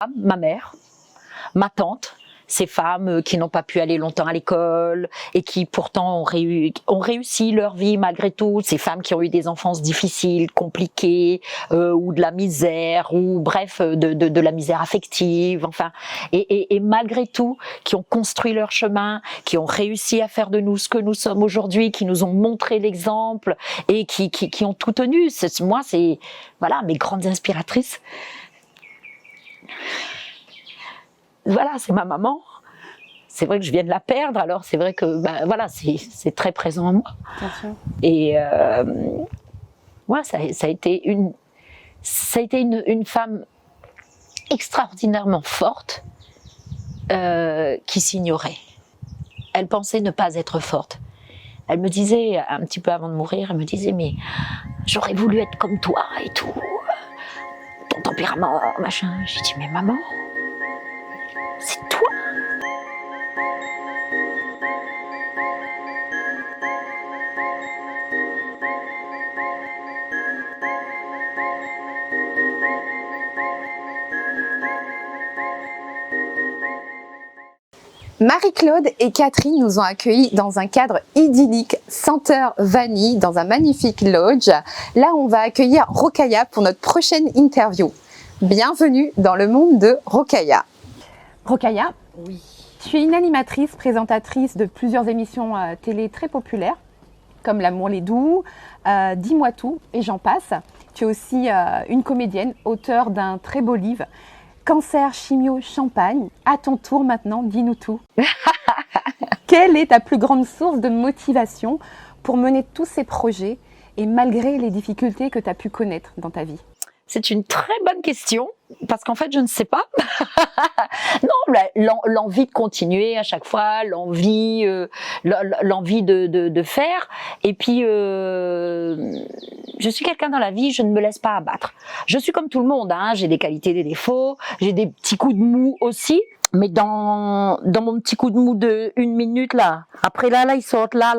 Ma mère, ma tante, ces femmes qui n'ont pas pu aller longtemps à l'école et qui pourtant ont réussi leur vie malgré tout, ces femmes qui ont eu des enfances difficiles, compliquées, ou de la misère, ou bref, de la misère affective, enfin, et malgré tout, qui ont construit leur chemin, qui ont réussi à faire de nous ce que nous sommes aujourd'hui, qui nous ont montré l'exemple et qui ont tout tenu. Moi, c'est voilà, mes grandes inspiratrices. Voilà, c'est ma maman. C'est vrai que je viens de la perdre, alors c'est vrai que voilà, c'est très présent en moi. Bien sûr. Et ouais, ça a été une femme extraordinairement forte qui s'ignorait. Elle pensait ne pas être forte. Elle me disait, un petit peu avant de mourir, elle me disait, mais j'aurais voulu être comme toi et tout. Ton tempérament, machin. J'ai dit, mais maman, c'est toi. Marie-Claude et Catherine nous ont accueillis dans un cadre idyllique, senteur vanille, dans un magnifique lodge. Là, on va accueillir Rokhaya pour notre prochaine interview. Bienvenue dans le monde de Rokhaya. Rokhaya, Oui. tu es une animatrice, présentatrice de plusieurs émissions télé très populaires, comme L'amour les doux, Dis-moi tout, et j'en passe. Tu es aussi une comédienne, auteure d'un très beau livre, Cancer, chimio, champagne. À ton tour maintenant, dis-nous tout. Quelle est ta plus grande source de motivation pour mener tous ces projets et malgré les difficultés que tu as pu connaître dans ta vie? C'est une très bonne question, parce qu'en fait, je ne sais pas. Non, l'envie de continuer à chaque fois, l'envie de faire. Et puis, je suis quelqu'un dans la vie, je ne me laisse pas abattre. Je suis comme tout le monde, hein, j'ai des qualités, des défauts, j'ai des petits coups de mou aussi. Mais dans mon petit coup de mou de 1 minute, là, après là, il saute, là,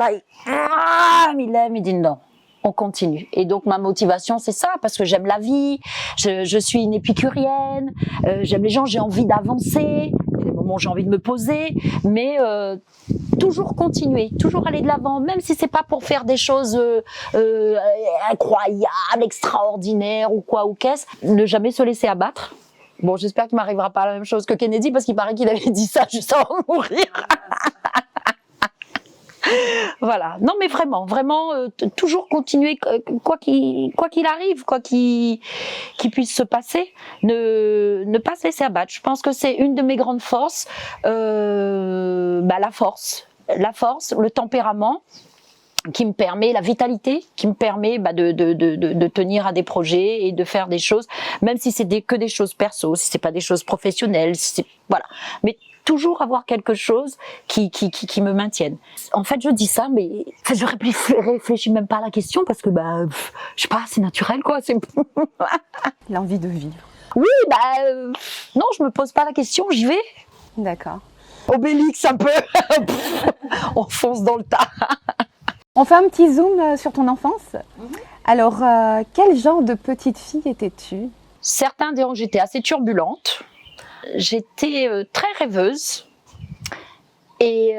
il lève, il dit non. On continue. Et donc ma motivation, c'est ça, parce que j'aime la vie, je suis une épicurienne, j'aime les gens, j'ai envie d'avancer, il y a des moments où j'ai envie de me poser, mais toujours continuer, toujours aller de l'avant, même si c'est pas pour faire des choses incroyables, extraordinaires ou quoi ou qu'est-ce, ne jamais se laisser abattre. Bon, j'espère qu'il m'arrivera pas la même chose que Kennedy, parce qu'il paraît qu'il avait dit ça juste avant de mourir. Voilà. Non, mais vraiment, toujours continuer, quoi qu'il arrive, quoi qu'il puisse se passer, ne pas se laisser abattre. Je pense que c'est une de mes grandes forces, la force, le tempérament, qui me permet, la vitalité, qui me permet de tenir à des projets et de faire des choses, même si c'est que des choses perso, si c'est pas des choses professionnelles, voilà. Mais toujours avoir quelque chose qui me maintienne. En fait, je dis ça, mais je réfléchis même pas à la question, parce que je sais pas, c'est naturel, quoi. C'est L'envie de vivre. oui, non, je me pose pas la question, j'y vais. D'accord. Obélix un peu, on fonce dans le tas. On fait un petit zoom sur ton enfance. Alors, quel genre de petite fille étais-tu? Certains diront que j'étais assez turbulente. J'étais très rêveuse. Et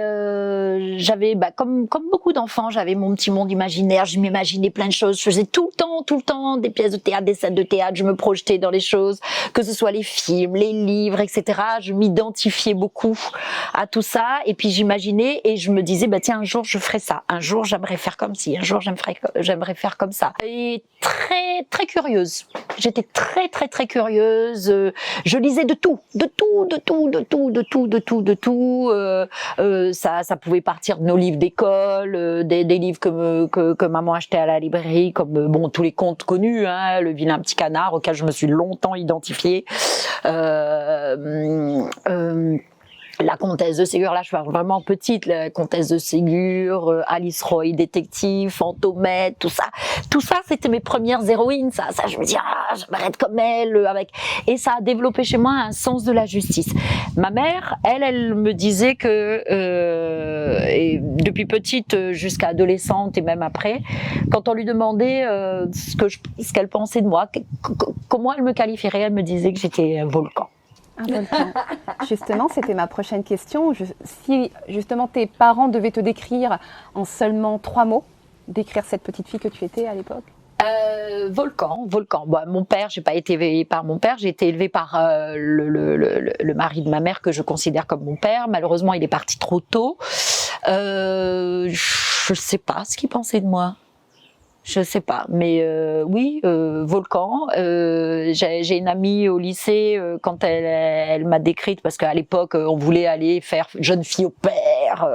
j'avais, comme beaucoup d'enfants, j'avais mon petit monde imaginaire, je m'imaginais plein de choses, je faisais tout le temps des pièces de théâtre, des scènes de théâtre, je me projetais dans les choses, que ce soit les films, les livres, etc. Je m'identifiais beaucoup à tout ça, et puis j'imaginais, et je me disais, tiens, un jour je ferai ça, un jour j'aimerais faire comme ci, un jour j'aimerais faire comme ça. Et très, très curieuse. J'étais très, très, très curieuse, je lisais de tout. Ça pouvait partir de nos livres d'école, des livres que maman achetait à la librairie, comme tous les contes connus, hein, Le vilain petit canard, auquel je me suis longtemps identifiée. La comtesse de Ségur, là je parle vraiment petite, la comtesse de Ségur, Alice Roy, détective, Fantomette, tout ça c'était mes premières héroïnes, ça je me dis j'aimerais être comme elle, et ça a développé chez moi un sens de la justice. Ma mère, elle me disait que et depuis petite jusqu'à adolescente et même après, quand on lui demandait ce qu'elle pensait de moi, comment elle me qualifierait, elle me disait que j'étais un volcan. Un volcan. Justement, c'était ma prochaine question. Si justement tes parents devaient te décrire en seulement 3 mots, décrire cette petite fille que tu étais à l'époque? Volcan. Bon, mon père, j'ai pas été élevée par mon père, j'ai été élevée par le mari de ma mère que je considère comme mon père. Malheureusement, il est parti trop tôt. Je sais pas ce qu'il pensait de moi. Je sais pas, mais oui, volcan. J'ai une amie au lycée quand elle m'a décrite, parce qu'à l'époque on voulait aller faire jeune fille au pair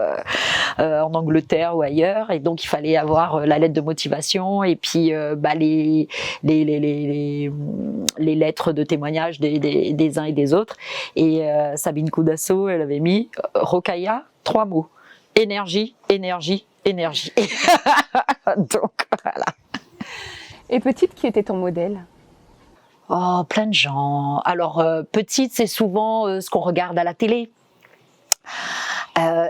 en Angleterre ou ailleurs, et donc il fallait avoir la lettre de motivation et puis les lettres de témoignage des uns et des autres. Et Sabine Coudasso, elle avait mis Rokhaya, 3 mots: énergie, énergie, énergie. Donc voilà. Et petite, qui était ton modèle? Oh, plein de gens. Alors petite, c'est souvent ce qu'on regarde à la télé.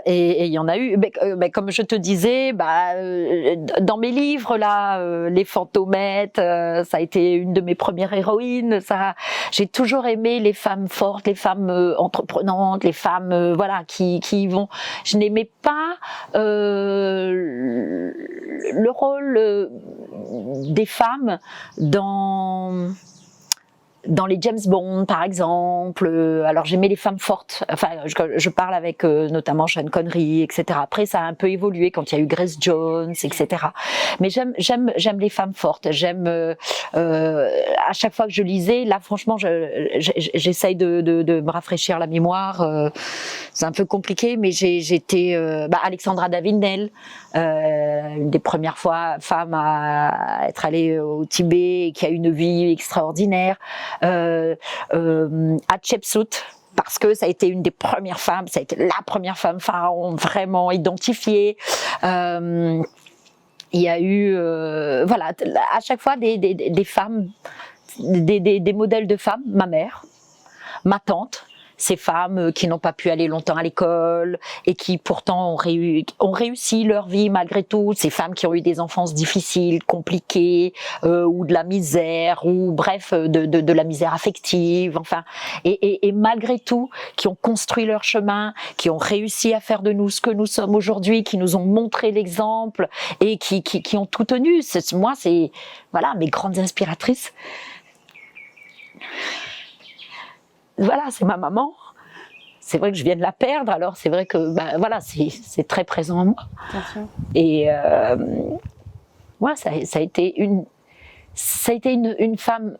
Et il y en a eu, mais comme je te disais, dans mes livres là, les Fantomettes, ça a été une de mes premières héroïnes. Ça, j'ai toujours aimé les femmes fortes, les femmes entreprenantes, les femmes voilà qui y vont. Je n'aimais pas le rôle des femmes dans les James Bond, par exemple. Alors j'aimais les femmes fortes. Enfin, je parle avec notamment Sean Connery, etc. Après, ça a un peu évolué quand il y a eu Grace Jones, etc. Mais j'aime les femmes fortes. J'aime à chaque fois que je lisais, là, franchement, j'essaye de me rafraîchir la mémoire. C'est un peu compliqué, mais j'étais Alexandra David-Nel, une des premières femmes à être allée au Tibet et qui a une vie extraordinaire. Hatshepsut, parce que ça a été une des premières femmes, ça a été la première femme pharaon vraiment identifiée. Il y a eu, voilà, à chaque fois des femmes, des modèles de femmes, ma mère, ma tante. Ces femmes qui n'ont pas pu aller longtemps à l'école et qui pourtant ont réussi leur vie malgré tout. Ces femmes qui ont eu des enfances difficiles, compliquées, ou de la misère, ou bref, de la misère affective, enfin, et malgré tout, qui ont construit leur chemin, qui ont réussi à faire de nous ce que nous sommes aujourd'hui, qui nous ont montré l'exemple et qui ont tout tenu. Moi, c'est voilà mes grandes inspiratrices. Voilà, c'est ma maman. C'est vrai que je viens de la perdre, alors c'est vrai que voilà, c'est très présent en moi. Bien sûr. Et ouais, ça a été une femme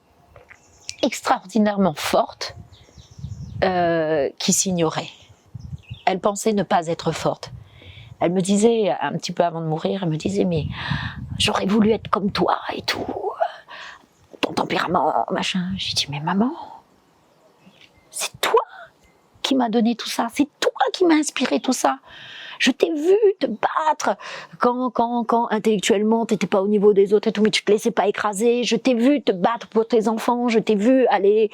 extraordinairement forte qui s'ignorait. Elle pensait ne pas être forte. Elle me disait, un petit peu avant de mourir, elle me disait, mais j'aurais voulu être comme toi et tout, ton tempérament, machin. J'ai dit, mais maman, c'est toi qui m'as donné tout ça, c'est toi qui m'as inspiré tout ça. Je t'ai vu te battre quand intellectuellement t'étais pas au niveau des autres et tout, mais tu te laissais pas écraser. Je t'ai vu te battre pour tes enfants, je t'ai vu aller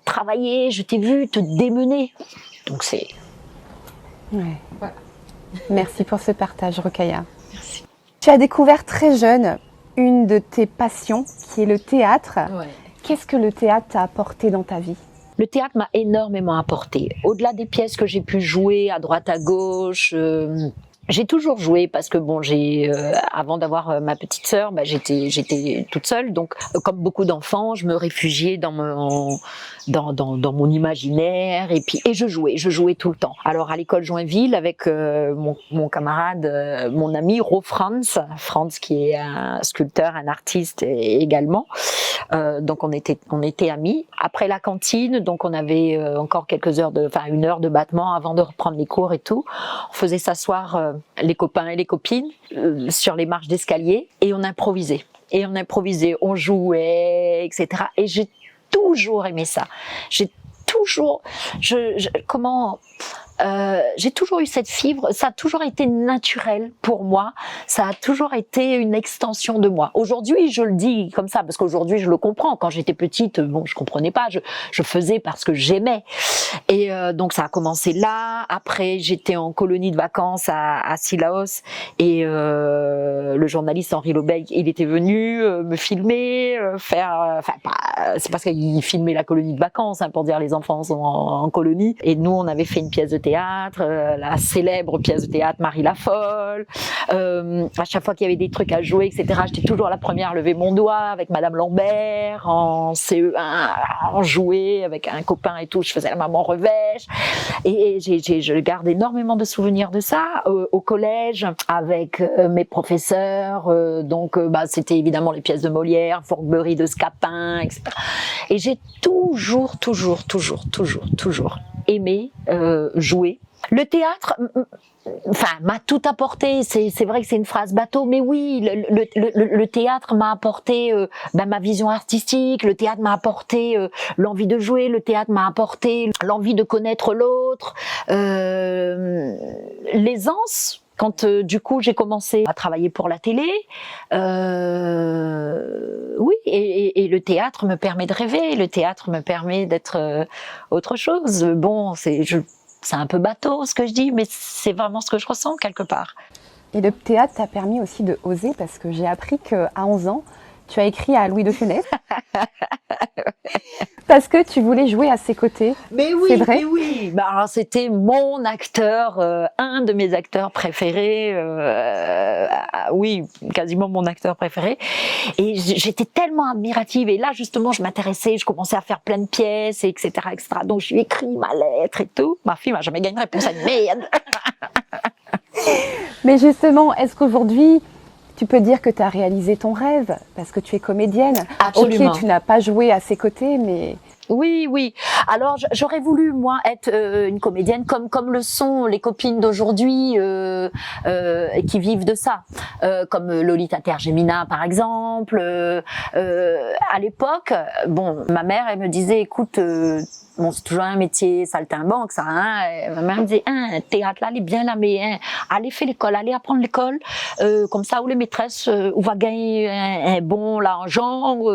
travailler, je t'ai vu te démener. Donc c'est... Ouais. Voilà. Merci pour ce partage, Rokhaya. Merci. Tu as découvert très jeune une de tes passions, qui est le théâtre. Ouais. Qu'est-ce que le théâtre t'a apporté dans ta vie ? Le théâtre m'a énormément apporté. Au-delà des pièces que j'ai pu jouer à droite à gauche, j'ai toujours joué parce que bon, avant d'avoir ma petite sœur, j'étais toute seule, donc comme beaucoup d'enfants, je me réfugiais dans mon imaginaire et je jouais tout le temps. Alors à l'école Joinville avec mon camarade, mon ami Ro Franz qui est un sculpteur, un artiste également. Donc on était amis. Après la cantine, donc on avait encore une heure de battement avant de reprendre les cours et tout. On faisait s'asseoir les copains et les copines sur les marches d'escalier et on improvisait. On jouait, etc. Et j'ai toujours aimé ça. J'ai toujours eu cette fibre, ça a toujours été naturel pour moi, ça a toujours été une extension de moi. Aujourd'hui, je le dis comme ça, parce qu'aujourd'hui, je le comprends. Quand j'étais petite, bon, je comprenais pas, je faisais parce que j'aimais. Et donc ça a commencé là. Après, j'étais en colonie de vacances à Cilaos et le journaliste Henri Lobey, il était venu me filmer, c'est parce qu'il filmait la colonie de vacances, pour dire les enfants sont en colonie. Et nous, on avait fait une pièce de théâtre, la célèbre pièce de théâtre Marie la Folle. À chaque fois qu'il y avait des trucs à jouer, etc., j'étais toujours la première à lever mon doigt avec Madame Lambert en CE1, en jouer avec un copain et tout. Je faisais la maman revêche. Et je garde énormément de souvenirs de ça. Au collège, avec mes professeurs, c'était évidemment les pièces de Molière, Forquebury de Scapin, etc. Et j'ai toujours aimé jouer. Le théâtre, m'a tout apporté. C'est vrai que c'est une phrase bateau, mais oui, le théâtre m'a apporté ma vision artistique. Le théâtre m'a apporté l'envie de jouer. Le théâtre m'a apporté l'envie de connaître l'autre. L'aisance. Quand du coup j'ai commencé à travailler pour la télé, oui, et le théâtre me permet de rêver. Le théâtre me permet d'être autre chose. Bon, c'est un peu bateau ce que je dis, mais c'est vraiment ce que je ressens quelque part. Et le théâtre t'a permis aussi de oser, parce que j'ai appris qu'à 11 ans, tu as écrit à Louis de Funès parce que tu voulais jouer à ses côtés. Mais oui, c'est vrai. Mais oui. Alors, c'était mon acteur, un de mes acteurs préférés. Oui, quasiment mon acteur préféré. Et j'étais tellement admirative. Et là, justement, je m'intéressais, je commençais à faire plein de pièces, etc., etc. Donc, je lui ai écrit ma lettre et tout. Ma fille m'a jamais gagné une réponse animée. Mais justement, est-ce qu'aujourd'hui, tu peux dire que tu as réalisé ton rêve parce que tu es comédienne? Absolument. Ok, tu n'as pas joué à ses côtés, mais... Oui. Alors j'aurais voulu moi être une comédienne comme le sont les copines d'aujourd'hui qui vivent de ça, comme Lolita Tergemina par exemple. À l'époque, ma mère elle me disait écoute. C'est toujours un métier saltimbanque, ça. Ma mère me disait, théâtre là, elle est bien là, mais allez faire l'école, allez apprendre l'école, comme ça où les maîtresses, où va gagner un bon l'argent, où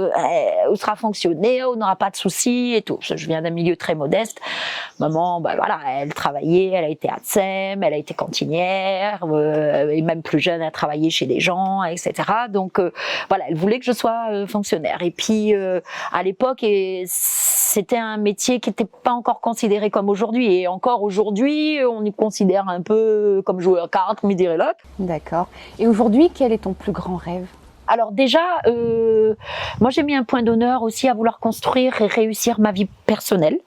sera fonctionnaire, où n'aura pas de soucis et tout. Je viens d'un milieu très modeste. Maman, elle travaillait, elle a été ATSEM, elle a été cantinière, et même plus jeune, elle a travaillé chez des gens, etc. Donc elle voulait que je sois fonctionnaire. Et puis à l'époque, c'était un métier qui n'était pas encore considéré comme aujourd'hui. Et encore aujourd'hui, on y considère un peu comme joueur carte, comme il dirait l'autre. D'accord. Et aujourd'hui, quel est ton plus grand rêve? Alors déjà, moi j'ai mis un point d'honneur aussi à vouloir construire et réussir ma vie personnelle,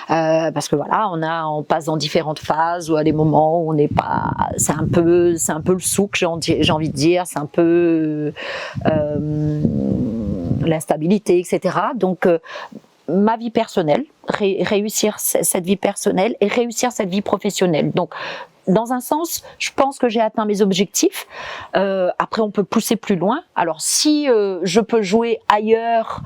parce que on passe dans différentes phases ou à des moments où on n'est pas, c'est un peu le souk, j'ai envie de dire, c'est un peu l'instabilité, etc. Donc ma vie personnelle, réussir cette vie personnelle et réussir cette vie professionnelle. Donc dans un sens, je pense que j'ai atteint mes objectifs. Après, on peut pousser plus loin. Alors, si je peux jouer ailleurs,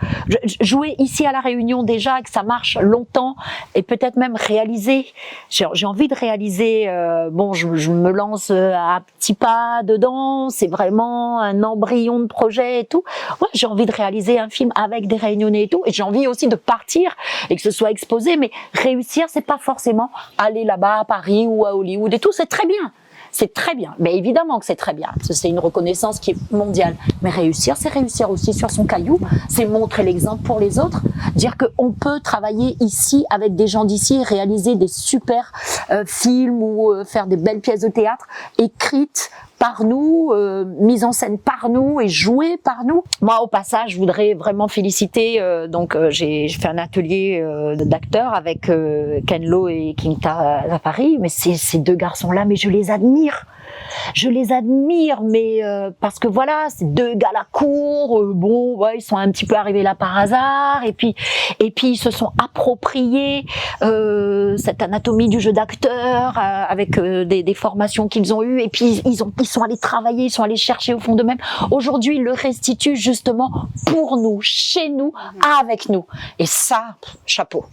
jouer ici à La Réunion déjà, et que ça marche longtemps, et peut-être même réaliser. J'ai envie de réaliser. Je me lance à petits pas dedans. C'est vraiment un embryon de projet et tout. Ouais, j'ai envie de réaliser un film avec des Réunionnais et tout. Et j'ai envie aussi de partir et que ce soit exposé. Mais réussir, c'est pas forcément aller là-bas à Paris ou à Hollywood et tout. C'est très bien. C'est très bien. Mais évidemment que c'est très bien. C'est une reconnaissance qui est mondiale. Mais réussir, c'est réussir aussi sur son caillou. C'est montrer l'exemple pour les autres. Dire qu'on peut travailler ici avec des gens d'ici et réaliser des super films ou faire des belles pièces de théâtre écrites par nous, mise en scène par nous et jouée par nous. Moi, au passage, je voudrais vraiment féliciter. J'ai fait un atelier d'acteurs avec Ken Lo et Kinta à Paris. Mais ces deux garçons-là, mais je les admire. Je les admire, mais parce que c'est deux gars à la cour. Ils sont un petit peu arrivés là par hasard, et puis ils se sont appropriés cette anatomie du jeu d'acteur avec des formations qu'ils ont eues, et puis ils sont allés travailler, ils sont allés chercher au fond d'eux-mêmes. Aujourd'hui, ils le restituent justement pour nous, chez nous, avec nous. Et ça, chapeau,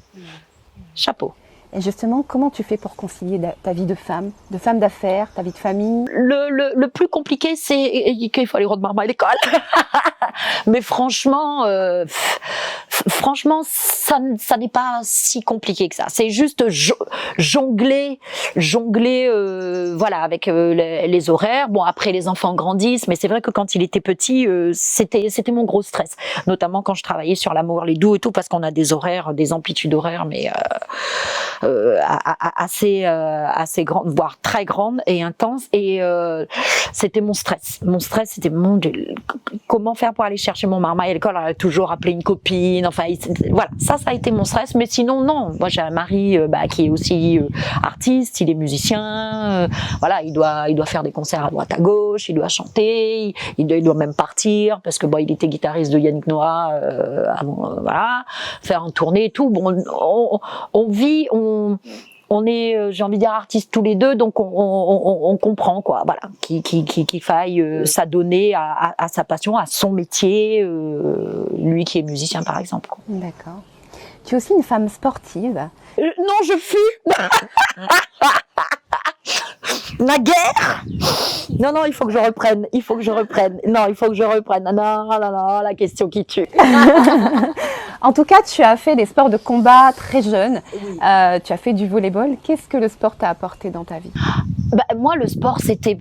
chapeau. Et justement, comment tu fais pour concilier ta vie de femme d'affaires, ta vie de famille? Le plus compliqué, c'est qu'il faut aller redémarrer à l'école. Mais franchement, franchement, ça n'est pas si compliqué que ça. C'est juste jongler, voilà, avec les horaires. Bon, après les enfants grandissent, mais c'est vrai que quand il était petit, c'était mon gros stress, notamment quand je travaillais sur l'amour, les doux et tout, parce qu'on a des horaires, des amplitudes horaires, mais assez grandes, voire très grandes et intenses. Et c'était mon stress. Mon stress, c'était mon Dieu, comment faire pour aller chercher mon marmaille à l'école. Elle a toujours appelé une copine. Enfin, voilà, ça a été mon stress. Mais sinon, non. Moi, j'ai un mari qui est aussi artiste. Il est musicien. Voilà, il doit faire des concerts à droite à gauche. Il doit chanter. Il doit même partir parce que bon, il était guitariste de Yannick Noah avant. Voilà, faire une tournée et tout. Bon, on vit, on est, j'ai envie de dire, artistes tous les deux, donc on comprend quoi, voilà, qu'il faille s'adonner à sa passion, à son métier, lui qui est musicien par exemple. Quoi. D'accord. Tu es aussi une femme sportive. Non, je fuis. La guerre. Non, il faut que je reprenne. Non, il faut que je reprenne. Non, la question qui tue. En tout cas, tu as fait des sports de combat très jeune. Oui. Tu as fait du volleyball. Qu'est-ce que le sport t'a apporté dans ta vie? Moi, le sport, c'était...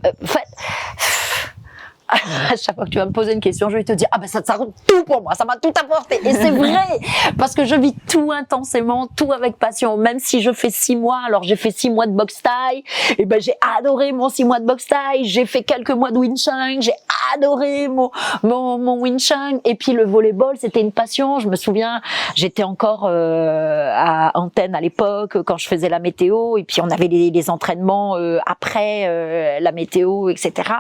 à chaque fois que tu vas me poser une question, je vais te dire ça compte tout pour moi, ça m'a tout apporté. Et c'est vrai, parce que je vis tout intensément, tout avec passion. Même si je fais 6 mois, alors j'ai fait 6 mois de boxe thaï, et j'ai adoré mon 6 mois de boxe thaï. J'ai fait quelques mois de Wing Chun, j'ai adoré mon Wing Chun. Et puis le volleyball, c'était une passion. Je me souviens, j'étais encore à Antenne à l'époque quand je faisais la météo, et puis on avait les entraînements après la météo, etc.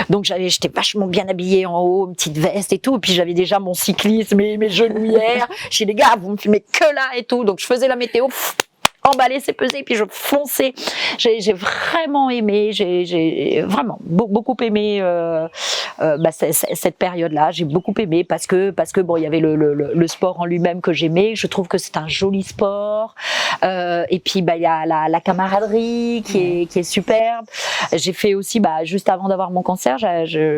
Donc j'étais vachement bien habillée en haut, une petite veste et tout, et puis j'avais déjà mon cyclisme et mes genouillères. Chez les gars, vous me filmez que là et tout, donc je faisais la météo, emballé, c'est pesé, puis je fonçais. J'ai vraiment aimé, j'ai vraiment beaucoup aimé cette période-là. J'ai beaucoup aimé parce que bon, il y avait le sport en lui-même que j'aimais. Je trouve que c'est un joli sport. Et puis il y a la camaraderie qui est superbe. J'ai fait aussi juste avant d'avoir mon cancer,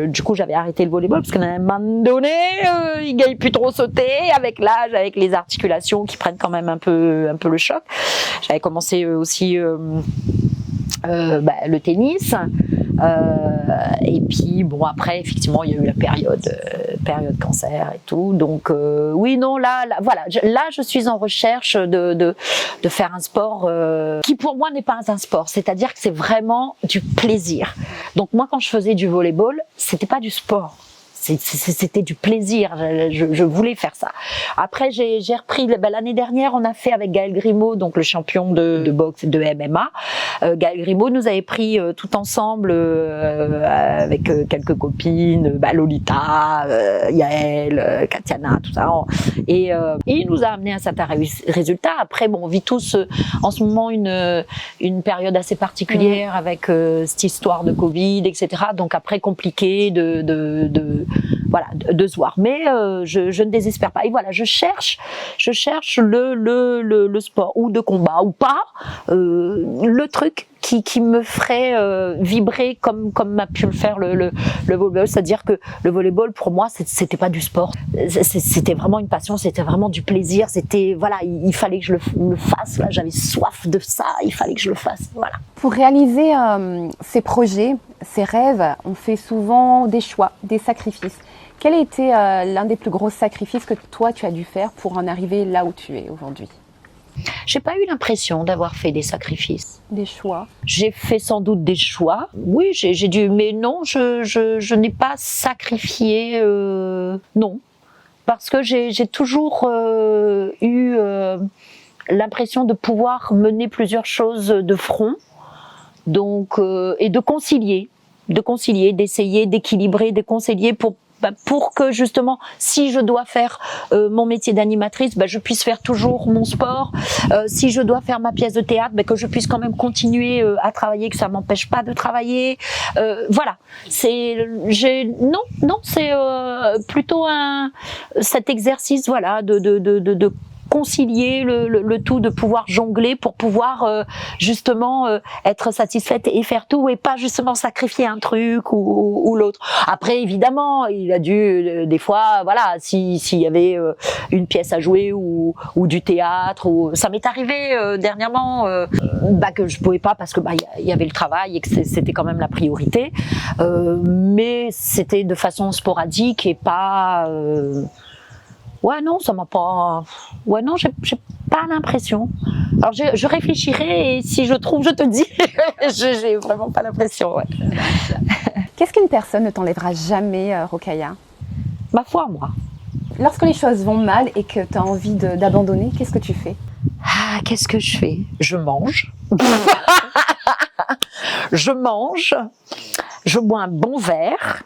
du coup j'avais arrêté le volleyball parce qu'à un moment donné, il gagne plus trop sauter avec l'âge, avec les articulations qui prennent quand même un peu le choc. J'avais commencé aussi le tennis. Et puis bon, après effectivement il y a eu la période cancer et tout, donc oui, non, là voilà, là je suis en recherche de faire un sport qui pour moi n'est pas un sport, c'est-à-dire que c'est vraiment du plaisir. Donc moi quand je faisais du volleyball, c'était pas du sport. C'était du plaisir, je voulais faire ça. Après j'ai repris, l'année dernière on a fait avec Gaël Grimaud, donc le champion de boxe de MMA. Gaël Grimaud nous avait pris tout ensemble avec quelques copines, Lolita, Yael, Katiana, tout ça. Et il nous a amené un certain résultat. Après bon, on vit tous en ce moment une période assez particulière avec cette histoire de Covid, etc. Donc après compliqué de se voir, mais je ne désespère pas. Et voilà, je cherche le sport ou de combat ou pas, le truc qui me ferait vibrer comme m'a pu le faire le volleyball. C'est-à-dire que le volleyball pour moi c'était pas du sport, c'était vraiment une passion, c'était vraiment du plaisir. C'était voilà, il fallait que je le fasse. Là, j'avais soif de ça, il fallait que je le fasse. Voilà. Pour réaliser ces projets, ces rêves, on fait souvent des choix, des sacrifices. Quel a été l'un des plus gros sacrifices que toi tu as dû faire pour en arriver là où tu es aujourd'hui? J'ai pas eu l'impression d'avoir fait des sacrifices. Des choix. J'ai fait sans doute des choix. Oui, j'ai dû, mais non, je n'ai pas sacrifié. Non, parce que j'ai toujours eu l'impression de pouvoir mener plusieurs choses de front, donc et de concilier, d'essayer d'équilibrer, de concilier pour que justement, si je dois faire mon métier d'animatrice, je puisse faire toujours mon sport. Si je dois faire ma pièce de théâtre, que je puisse quand même continuer à travailler, que ça m'empêche pas de travailler. Voilà, c'est plutôt cet exercice, voilà, de concilier le tout, de pouvoir jongler pour pouvoir justement être satisfaite et faire tout et pas justement sacrifier un truc ou l'autre. Après évidemment il a dû des fois voilà s'il y avait une pièce à jouer ou du théâtre ou ça m'est arrivé dernièrement que je pouvais pas parce que il y avait le travail et que c'était quand même la priorité mais c'était de façon sporadique et pas ouais non ça m'a pas ouais non j'ai pas l'impression. Alors je réfléchirai et si je trouve je te dis. J'ai vraiment pas l'impression. Ouais. Qu'est-ce qu'une personne ne t'enlèvera jamais, Rokhaya? Ma foi, moi. Lorsque les choses vont mal et que tu as envie d'abandonner, qu'est-ce que tu fais? Ah, qu'est-ce que je fais? Je mange. Je mange. Je bois un bon verre.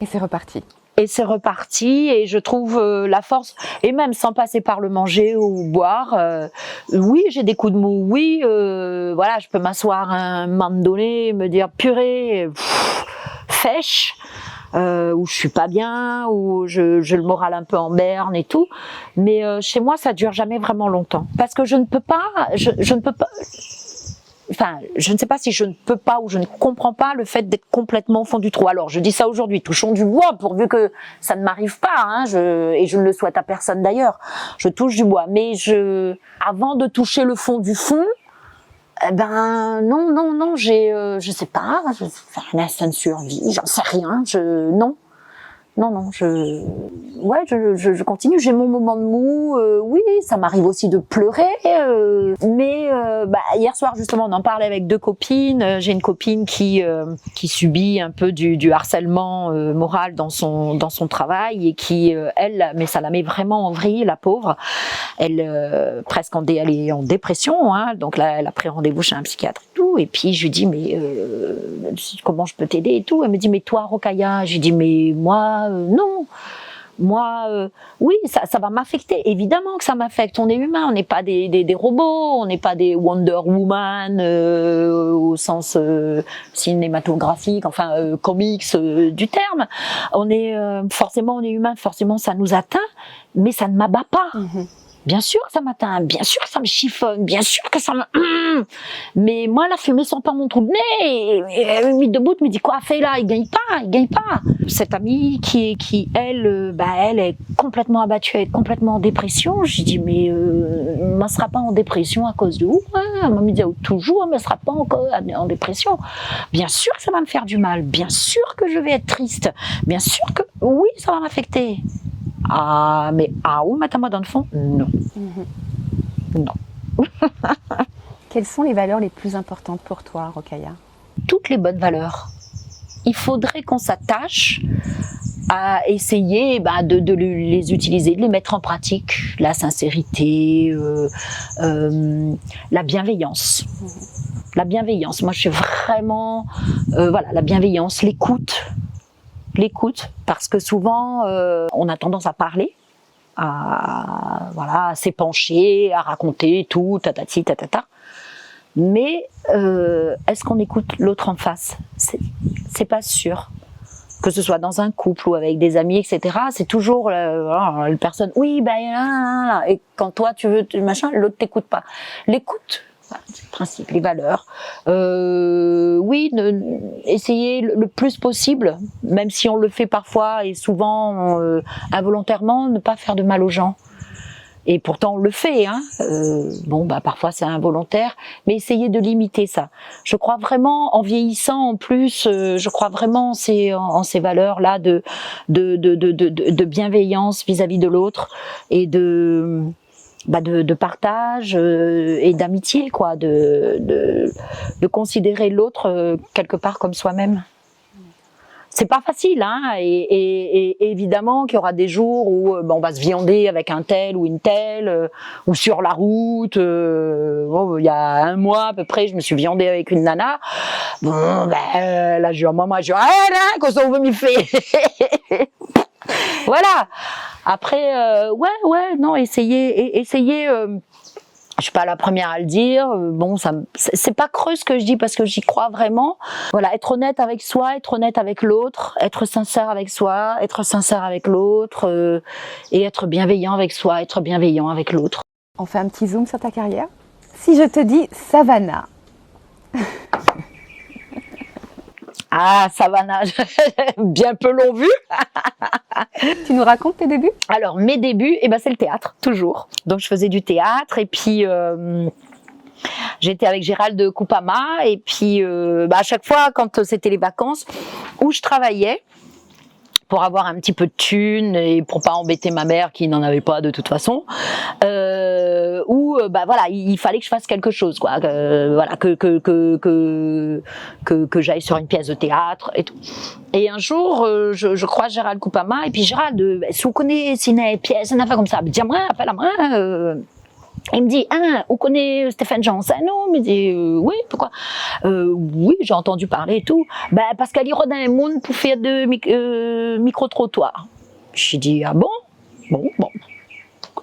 Et c'est reparti. Et c'est reparti et je trouve la force, et même sans passer par le manger ou boire, oui j'ai des coups de mou, oui voilà je peux m'asseoir un moment donné, me dire purée, fêche, où je suis pas bien, où je le moral un peu en berne et tout, mais chez moi ça dure jamais vraiment longtemps, parce que je ne peux pas, je ne peux pas. Enfin, je ne sais pas si je ne peux pas ou je ne comprends pas le fait d'être complètement au fond du trou. Alors, je dis ça aujourd'hui, touchons du bois, pourvu que ça ne m'arrive pas, hein, et je ne le souhaite à personne d'ailleurs. Je touche du bois, mais avant de toucher le fond du fond, eh ben, non, je sais pas, un instinct de survie, j'en sais rien, non, je continue, j'ai mon moment de mou, oui, ça m'arrive aussi de pleurer, mais hier soir justement on en parlait avec deux copines, j'ai une copine qui subit un peu du harcèlement moral dans son travail et qui, elle, mais ça la met vraiment en vrille, la pauvre, elle elle est en dépression, hein, donc là elle a pris rendez-vous chez un psychiatre et tout, et puis je lui dis mais comment je peux t'aider et tout, elle me dit mais toi Rokhaya, je lui dis mais moi non, moi oui ça va m'affecter, évidemment que ça m'affecte, on est humain, on n'est pas des robots, on n'est pas des Wonder Woman au sens cinématographique, enfin comics du terme, on est forcément on est humain, forcément ça nous atteint, mais ça ne m'abat pas. Bien sûr que ça m'atteint, bien sûr que ça me chiffonne, bien sûr que ça me... Mais moi, la fumée sent pas mon trou de nez, et elle me met debout, me dit quoi, fais là, il gagne pas. Cette amie qui elle, elle est complètement abattue, elle est complètement en dépression. J'ai dit, mais elle ne sera pas en dépression à cause de où, hein? Elle m'a dit, toujours, mais elle ne sera pas en dépression. Bien sûr que ça va me faire du mal, bien sûr que je vais être triste, bien sûr que oui, ça va m'affecter. Ah, mais où mettez-moi dans le fond? Non. Non. Quelles sont les valeurs les plus importantes pour toi, Rokhaya? Toutes les bonnes valeurs. Il faudrait qu'on s'attache à essayer de les utiliser, de les mettre en pratique. La sincérité, la bienveillance. La bienveillance. Moi, je suis vraiment... la bienveillance, l'écoute, parce que souvent on a tendance à parler, à s'épancher, à raconter tout, tatati tatata. Mais est-ce qu'on écoute l'autre en face? C'est pas sûr. Que ce soit dans un couple ou avec des amis, etc. C'est toujours la personne. Oui, et quand toi tu veux machin, l'autre t'écoute pas. L'écoute. C'est le principe, les valeurs. Oui, essayer le plus possible, même si on le fait parfois et souvent involontairement, ne pas faire de mal aux gens. Et pourtant on le fait, hein. Parfois c'est involontaire, mais essayer de limiter ça. Je crois vraiment, en vieillissant en plus, je crois vraiment en ces valeurs-là de bienveillance vis-à-vis de l'autre et de partage et d'amitié, quoi, de considérer l'autre quelque part comme soi-même. C'est pas facile, hein, et évidemment qu'il y aura des jours où on va se viander avec un tel ou une telle, ou sur la route. Il y a un mois à peu près, je me suis viandée avec une nana. Là, je dis à maman, je dis, qu'est-ce qu'on veut m'y faire? Voilà. Après, essayer. Je suis pas la première à le dire. C'est pas creux ce que je dis parce que j'y crois vraiment. Voilà, être honnête avec soi, être honnête avec l'autre, être sincère avec soi, être sincère avec l'autre, et être bienveillant avec soi, être bienveillant avec l'autre. On fait un petit zoom sur ta carrière. Si je te dis Savannah. Ah, Savannah, bien peu l'ont vu. Tu nous racontes tes débuts? Alors, mes débuts, c'est le théâtre, toujours. Donc, je faisais du théâtre et puis j'étais avec Gérald Coupama et puis à chaque fois, quand c'était les vacances, où je travaillais, pour avoir un petit peu de thunes et pour pas embêter ma mère qui n'en avait pas de toute façon, il fallait que je fasse quelque chose, quoi, que j'aille sur une pièce de théâtre et tout. Et un jour, je croise Gérald Coupama et puis Gérald, si vous connaissez une pièce, une affaire comme ça, dis-moi, appelle-moi. Il me dit, vous connaissez Stéphane Janssen? Non, il me dit, oui, pourquoi? Oui, j'ai entendu parler et tout. Parce qu'elle y rôde un monde pour faire de micro-trottoirs. J'ai dit, ah bon? Bon.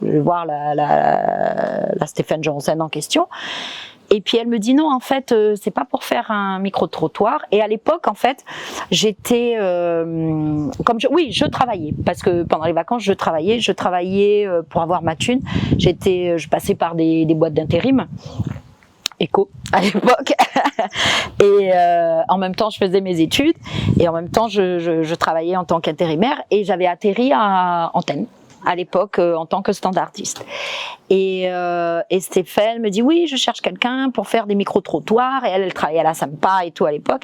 Je vais voir la Stéphane Janssen en question. Et puis elle me dit non, en fait, c'est pas pour faire un micro-trottoir. Et à l'époque, en fait, j'étais je travaillais parce que pendant les vacances, je travaillais pour avoir ma thune. Je passais par des boîtes d'intérim. Éco à l'époque et en même temps je faisais mes études et en même temps je travaillais en tant qu'intérimaire et j'avais atterri à Antenne à l'époque en tant que standardiste. Et Stéphane me dit oui, je cherche quelqu'un pour faire des micro-trottoirs. Et elle travaillait à la Sampa et tout à l'époque.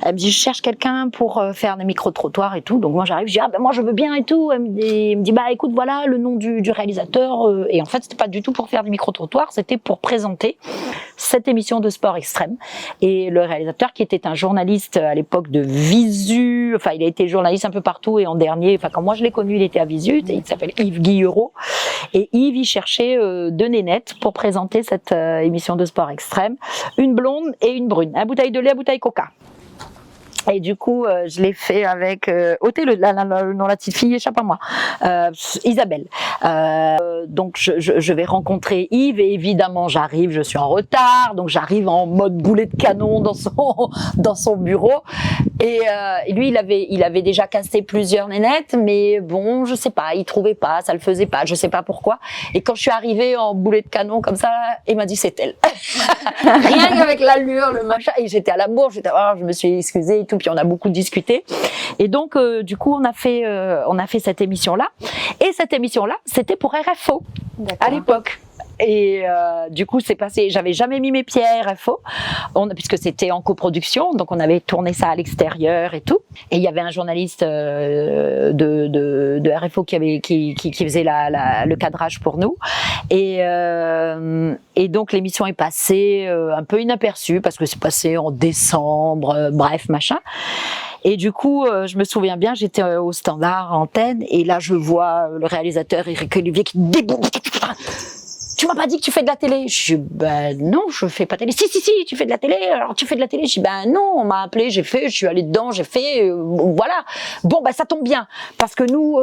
Elle me dit je cherche quelqu'un pour faire des micro-trottoirs et tout. Donc moi j'arrive, je dis moi je veux bien et tout. Elle me dit écoute, voilà le nom du réalisateur. Et en fait c'était pas du tout pour faire des micro-trottoirs, c'était pour présenter cette émission de sport extrême. Et le réalisateur qui était un journaliste à l'époque de Visu, enfin il a été journaliste un peu partout et en dernier, enfin quand moi je l'ai connu il était à Visu, et il s'appelle Yves Guillereau. Et Yves il cherchait deux nénettes pour présenter cette émission de sport extrême, une blonde et une brune, une bouteille de lait, une bouteille Coca. Et du coup, je l'ai fait avec ôtez le nom la petite fille échappe à moi, Isabelle. Donc je vais rencontrer Yves et évidemment j'arrive, je suis en retard, donc j'arrive en mode boulet de canon dans son bureau. Et lui il avait déjà cassé plusieurs nénettes, mais bon je sais pas, il trouvait pas, ça le faisait pas, je sais pas pourquoi. Et quand je suis arrivée en boulet de canon comme ça, il m'a dit c'est elle. Rien qu'avec l'allure, le machin, et j'étais à la bourre, je me suis excusée et tout. Puis on a beaucoup discuté et donc du coup on a fait cette émission là et cette émission là c'était pour RFO à l'époque. Et du coup c'est passé, j'avais jamais mis mes pieds à RFO puisque c'était en coproduction, donc on avait tourné ça à l'extérieur et tout, et il y avait un journaliste de RFO qui faisait le cadrage pour nous et donc l'émission est passée un peu inaperçue parce que c'est passé en décembre, bref machin. Et du coup, je me souviens bien, j'étais au standard Antenne et là je vois le réalisateur Éric Olivier qui déboule. Tu m'as pas dit que tu fais de la télé? Je dis, non, je fais pas de télé. Si, tu fais de la télé. Alors tu fais de la télé? Je dis, non, on m'a appelé, j'ai fait, je suis allée dedans, j'ai fait, voilà. Bon, ça tombe bien. Parce que nous,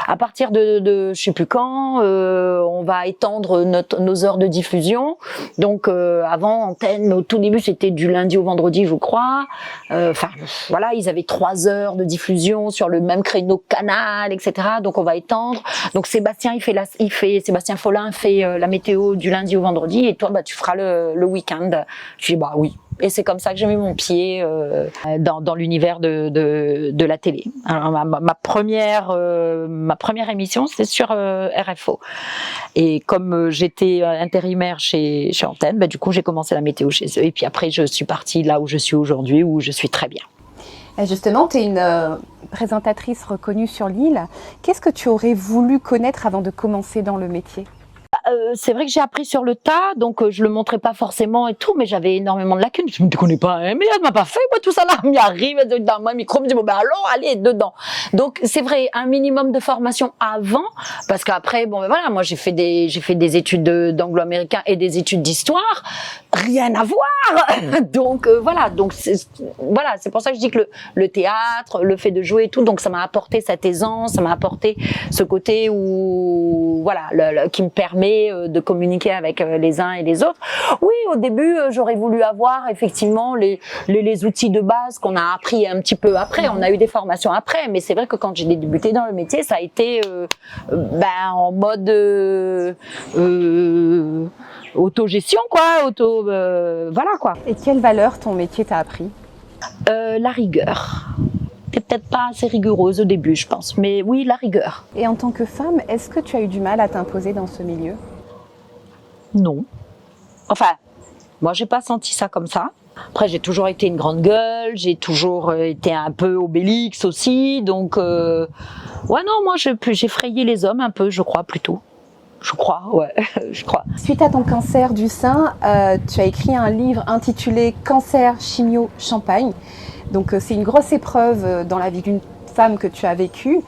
à partir de je sais plus quand, on va étendre nos heures de diffusion. Donc, avant, Antenne, au tout début, c'était du lundi au vendredi, je crois. Enfin, voilà, ils avaient 3 heures de diffusion sur le même créneau canal, etc. Donc, on va étendre. Donc, Sébastien Follin fait la météo du lundi au vendredi et toi tu feras le week-end. Je dis oui. Et c'est comme ça que j'ai mis mon pied dans l'univers de la télé. Alors, ma première émission c'est sur RFO. Et comme j'étais intérimaire chez Antenne, du coup j'ai commencé la météo chez eux et puis après je suis partie là où je suis aujourd'hui, où je suis très bien. Et justement, tu es une présentatrice reconnue sur l'île. Qu'est-ce que tu aurais voulu connaître avant de commencer dans le métier? C'est vrai que j'ai appris sur le tas, donc je le montrais pas forcément et tout, mais j'avais énormément de lacunes. Je me connais pas, mais elle m'a pas fait moi tout ça là. Elle m'y arrive dans mon micro, me dit alors allez dedans. Donc c'est vrai, un minimum de formation avant, parce qu'après voilà, moi j'ai fait des études d'anglo-américain et des études d'histoire, rien à voir. Donc c'est pour ça que je dis que le théâtre, le fait de jouer et tout, donc ça m'a apporté cette aisance, ça m'a apporté ce côté où voilà qui me permet communiquer, avec les uns et les autres. Oui, au début, j'aurais voulu avoir effectivement les outils de base qu'on a appris un petit peu après. On a eu des formations après, mais c'est vrai que quand j'ai débuté dans le métier, ça a été en mode autogestion, quoi. Voilà, quoi. Et quelle valeur ton métier t'a appris? La rigueur. T'es peut-être pas assez rigoureuse au début, je pense, mais oui, la rigueur. Et en tant que femme, est-ce que tu as eu du mal à t'imposer dans ce milieu? Non. Enfin, moi, j'ai pas senti ça comme ça. Après, j'ai toujours été une grande gueule, j'ai toujours été un peu obélix aussi, donc ouais, non, moi, j'ai frayé les hommes un peu, je crois, plutôt. Je crois, ouais, je crois. Suite à ton cancer du sein, tu as écrit un livre intitulé Cancer, chimio, champagne. Donc c'est une grosse épreuve dans la vie d'une femme que tu as vécue,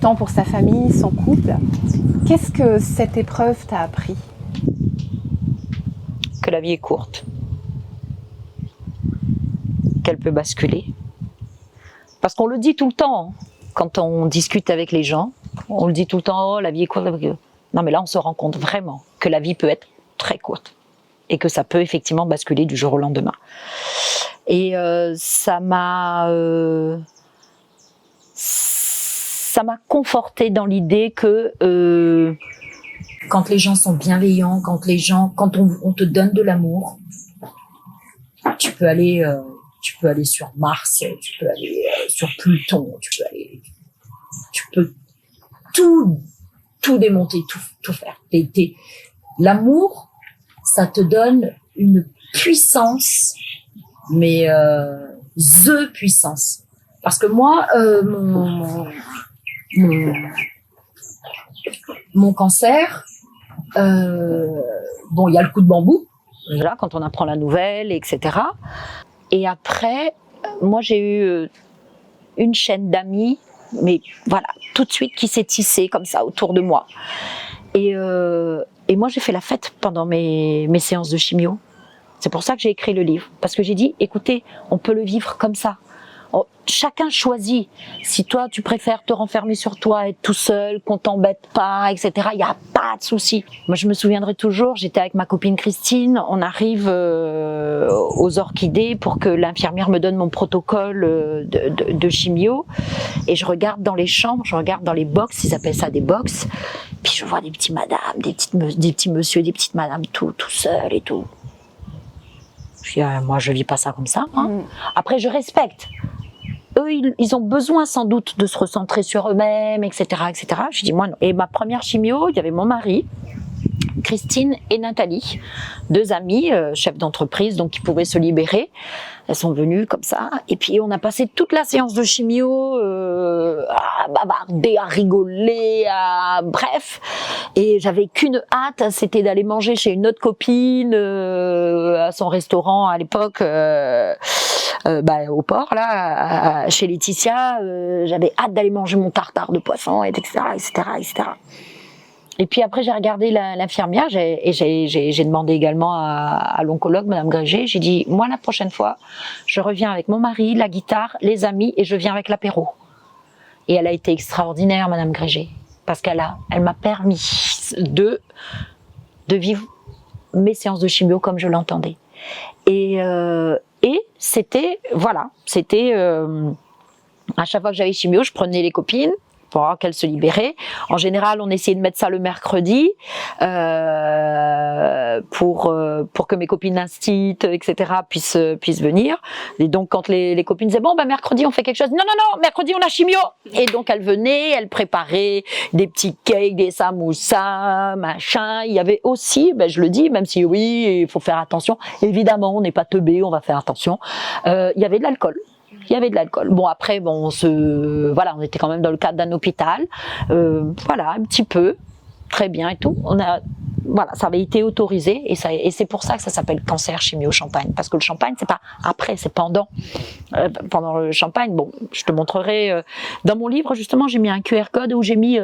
tant pour sa famille, son couple. Qu'est-ce que cette épreuve t'a appris? Que la vie est courte, qu'elle peut basculer. Parce qu'on le dit tout le temps, quand on discute avec les gens, on le dit tout le temps, oh la vie est courte. Non mais là on se rend compte vraiment que la vie peut être très courte et que ça peut effectivement basculer du jour au lendemain. Et ça m'a confortée dans l'idée que quand les gens sont bienveillants, quand on te donne de l'amour, tu peux aller sur Mars, tu peux aller sur Pluton, tu peux tout démonter, tout faire. L'amour, ça te donne une puissance, mais the puissance. Parce que moi, mon cancer, bon, il y a le coup de bambou, là, quand on apprend la nouvelle, etc. Et après, moi, j'ai eu une chaîne d'amis, mais voilà, tout de suite qui s'est tissée comme ça autour de moi. Et moi, j'ai fait la fête pendant mes séances de chimio. C'est pour ça que j'ai écrit le livre, parce que j'ai dit, écoutez, on peut le vivre comme ça. Chacun choisit. Si toi, tu préfères te renfermer sur toi, être tout seul, qu'on t'embête pas, etc., il n'y a pas de souci. Moi, je me souviendrai toujours, j'étais avec ma copine Christine, on arrive aux orchidées pour que l'infirmière me donne mon protocole de chimio, et je regarde dans les chambres, je regarde dans les box, ils appellent ça des box, puis je vois des petits madames, des petits monsieur, des petites madames tout seuls et tout. Je dis, moi, je vis pas ça comme ça. Hein. Après, je respecte. Eux, ils ont besoin sans doute de se recentrer sur eux-mêmes, etc., etc. Je dis, moi, non. Et ma première chimio, il y avait mon mari, Christine et Nathalie, deux amies, chefs d'entreprise, donc qui pouvaient se libérer. Elles sont venues comme ça. Et puis, on a passé toute la séance de chimio à bavarder, à rigoler, bref. Et j'avais qu'une hâte, c'était d'aller manger chez une autre copine, à son restaurant à l'époque, au port, là, chez Laetitia. J'avais hâte d'aller manger mon tartare de poisson, etc., etc., etc. Et puis après, j'ai regardé l'infirmière et j'ai demandé également à l'oncologue, Madame Grégé. J'ai dit, moi, la prochaine fois, je reviens avec mon mari, la guitare, les amis, et je viens avec l'apéro. Et elle a été extraordinaire, Madame Grégé, parce elle m'a permis de vivre mes séances de chimio comme je l'entendais. Et c'était, voilà, à chaque fois que j'avais chimio, je prenais les copines, pour voir qu'elle se libérait. En général, on essayait de mettre ça le mercredi pour que mes copines instites, etc. puissent venir. Et donc, quand les copines disaient, bon, mercredi, on fait quelque chose. Non, mercredi, on a chimio. Et donc, elles venaient, elles préparaient des petits cakes, des samoussas, machin. Il y avait aussi, je le dis, même si oui, il faut faire attention. Évidemment, on n'est pas teubé, on va faire attention. Il y avait de l'alcool. Il y avait de l'alcool. Bon, après, on était quand même dans le cadre d'un hôpital. Voilà, un petit peu. Très bien et tout. Ça avait été autorisé et c'est pour ça que ça s'appelle cancer, chimio, champagne. Parce que le champagne, c'est pas après, c'est pendant. Pendant le champagne, bon, je te montrerai. Dans mon livre, justement, j'ai mis un QR code où j'ai mis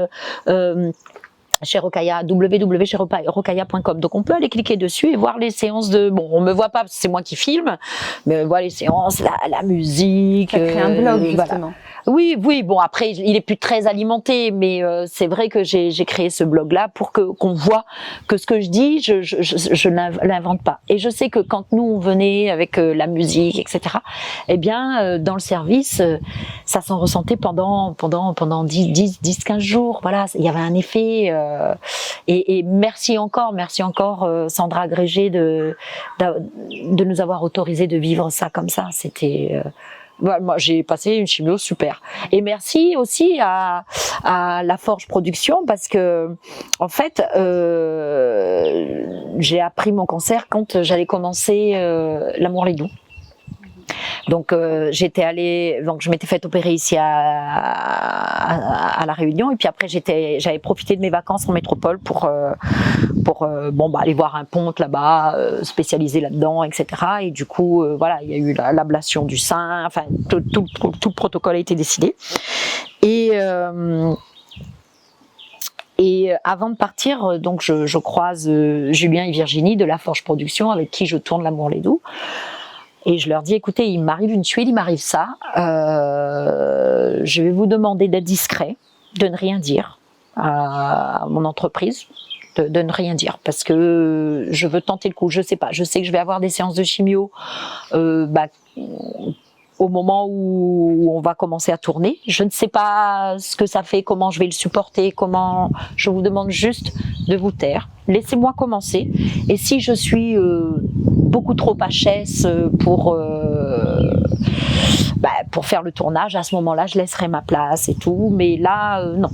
chez Rocailla, www.rocailla.com. Donc on peut aller cliquer dessus et voir les séances on me voit pas parce que c'est moi qui filme, mais on voit les séances, la musique. Ça crée un blog, justement. Oui, oui. Bon, après, il est plus très alimenté, mais c'est vrai que j'ai créé ce blog-là pour qu'on voit que ce que je dis, je l'invente pas. Et je sais que quand nous on venait avec la musique, etc. Eh bien, dans le service, ça s'en ressentait pendant 10, 15 jours. Voilà, il y avait un effet. Et merci encore, Sandra Agrégé de nous avoir autorisé de vivre ça comme ça. C'était voilà, moi j'ai passé une chimio super. Et merci aussi à La Forge Production parce que en fait j'ai appris mon cancer quand j'allais commencer L'amour les doux. Donc je m'étais fait opérer ici à La Réunion et puis après j'avais profité de mes vacances en métropole pour aller voir un ponte là-bas spécialisé là-dedans, etc. Et du coup voilà, il y a eu l'ablation du sein, enfin tout le protocole a été décidé. Et avant de partir, donc je croise Julien et Virginie de La Forge Production avec qui je tourne L'amour les doux. Et je leur dis, écoutez, il m'arrive une tuile, il m'arrive ça. Je vais vous demander d'être discret, de ne rien dire à mon entreprise, de ne rien dire, parce que je veux tenter le coup. Je sais pas, je sais que je vais avoir des séances de chimio au moment où on va commencer à tourner. Je ne sais pas ce que ça fait, comment je vais le supporter, comment. Je vous demande juste de vous taire. Laissez-moi commencer. Et si je suis beaucoup trop HS pour faire le tournage, à ce moment-là, je laisserai ma place et tout. Mais là, non.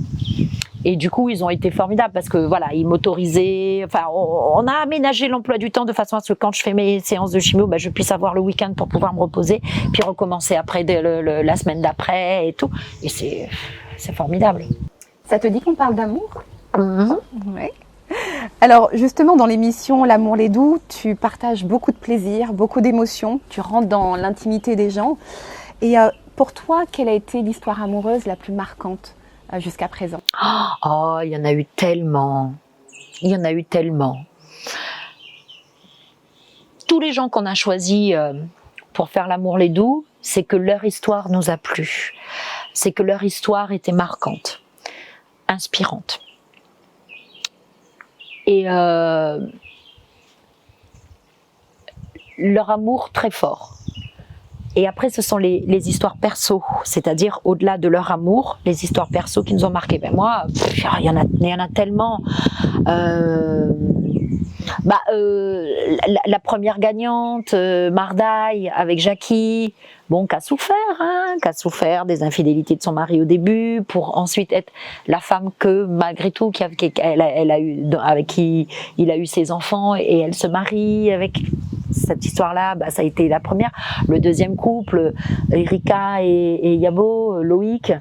Et du coup, ils ont été formidables parce que voilà, ils m'autorisaient. Enfin, on a aménagé l'emploi du temps de façon à ce que quand je fais mes séances de chimio, je puisse avoir le week-end pour pouvoir me reposer, puis recommencer après la semaine d'après et tout. Et c'est formidable. Ça te dit qu'on parle d'amour? Oui. Alors justement, dans l'émission L'amour les doux, tu partages beaucoup de plaisir, beaucoup d'émotions, tu rentres dans l'intimité des gens. Et pour toi, quelle a été l'histoire amoureuse la plus marquante jusqu'à présent? Oh, il y en a eu tellement. Il y en a eu tellement. Tous les gens qu'on a choisis pour faire L'amour les doux, c'est que leur histoire nous a plu. C'est que leur histoire était marquante, inspirante. Et leur amour très fort. Et après, ce sont les histoires perso, c'est-à-dire au-delà de leur amour, les histoires perso qui nous ont marqués. Ben moi, il y en a tellement. La première gagnante, Mardaille, avec Jackie, bon, qui a souffert des infidélités de son mari au début, pour ensuite être la femme que, malgré tout, elle a eu, avec qui il a eu ses enfants, et elle se marie avec. Cette histoire-là, ça a été la première. Le deuxième couple, Erika et Yabo, Loïc.